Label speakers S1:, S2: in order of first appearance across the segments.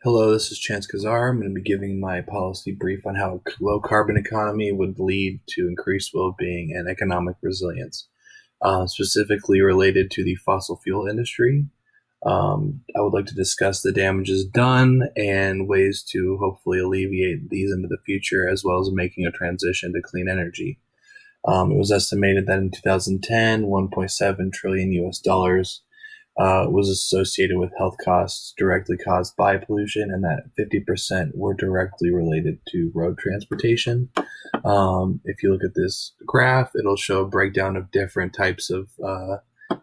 S1: Hello, this is Chance Kazar. I'm going to be giving my policy brief on how a low carbon economy would lead to increased well being and economic resilience, specifically related to the fossil fuel industry. I would like to discuss the damages done and ways to hopefully alleviate these into the future, as well as making a transition to clean energy. It was estimated that in 2010, 1.7 trillion US dollars was associated with health costs directly caused by pollution, and that 50% were directly related to road transportation. If you look at this graph, it'll show a breakdown of different types of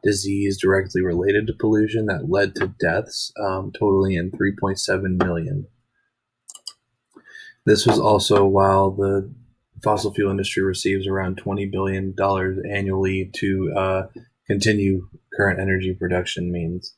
S1: disease directly related to pollution that led to deaths, totaling in 3.7 million. This was also while the fossil fuel industry receives around $20 billion annually to continue current energy production means.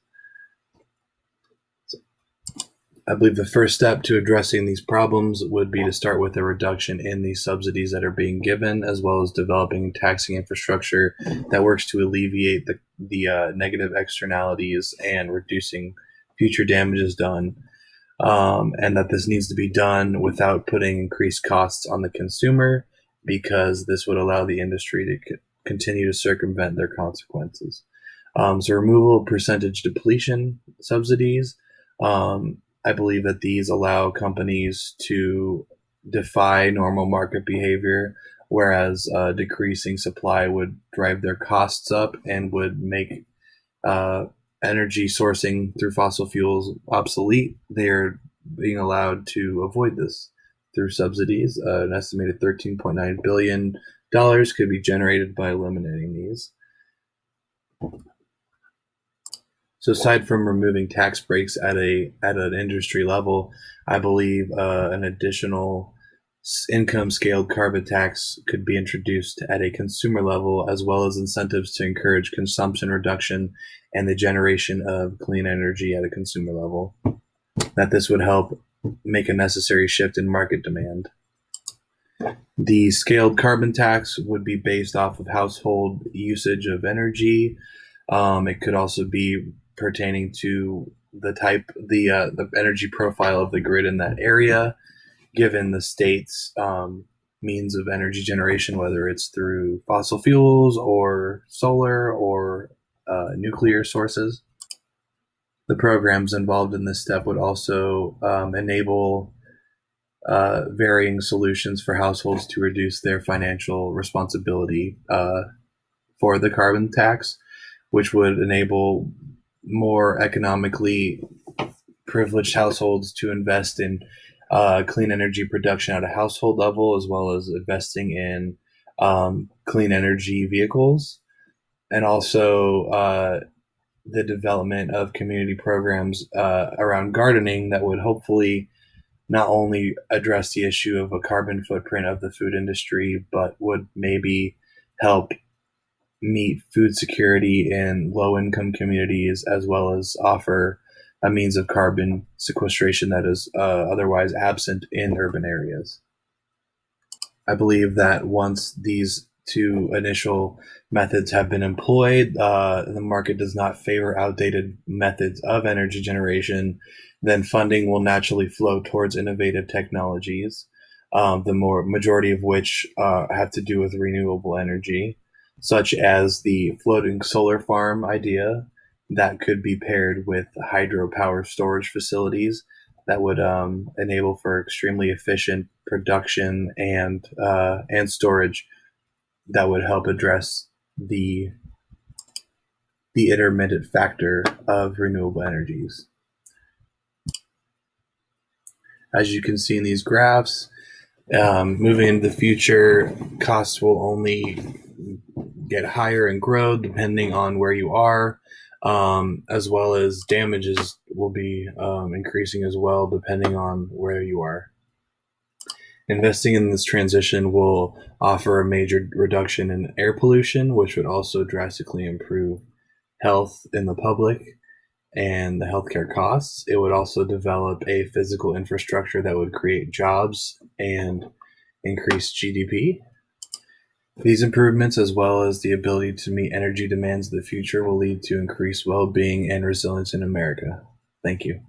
S1: I believe the first step to addressing these problems would be to start with a reduction in the subsidies that are being given, as well as developing taxing infrastructure that works to alleviate the negative externalities and reducing future damages done. And that this needs to be done without putting increased costs on the consumer, because this would allow the industry to continue to circumvent their consequences. So removal of percentage depletion subsidies. I believe that these allow companies to defy normal market behavior, whereas decreasing supply would drive their costs up and would make energy sourcing through fossil fuels obsolete. They're being allowed to avoid this through subsidies. An estimated $13.9 billion could be generated by eliminating these. So aside from removing tax breaks at an industry level, I believe an additional income scaled carbon tax could be introduced at a consumer level, as well as incentives to encourage consumption reduction and the generation of clean energy at a consumer level. That this would help make a necessary shift in market demand. The scaled carbon tax would be based off of household usage of energy. It could also be pertaining to the energy profile of the grid in that area, given the state's means of energy generation, whether it's through fossil fuels or solar or nuclear sources. The programs involved in this step would also enable varying solutions for households to reduce their financial responsibility for the carbon tax, which would enable more economically privileged households to invest in clean energy production at a household level, as well as investing in clean energy vehicles, and also the development of community programs around gardening that would hopefully not only address the issue of a carbon footprint of the food industry, but would maybe help meet food security in low-income communities, as well as offer a means of carbon sequestration that is otherwise absent in urban areas. I believe that once these two initial methods have been employed, the market does not favor outdated methods of energy generation, then funding will naturally flow towards innovative technologies, the majority of which have to do with renewable energy, such as the floating solar farm idea that could be paired with hydropower storage facilities that would enable for extremely efficient production and storage that would help address the intermittent factor of renewable energies. As you can see in these graphs, moving into the future, costs will only get higher and grow depending on where you are, as well as damages will be increasing as well depending on where you are. Investing in this transition will offer a major reduction in air pollution, which would also drastically improve health in the public and the healthcare costs. It would also develop a physical infrastructure that would create jobs and increase GDP. These improvements, as well as the ability to meet energy demands of the future, will lead to increased well-being and resilience in America. Thank you.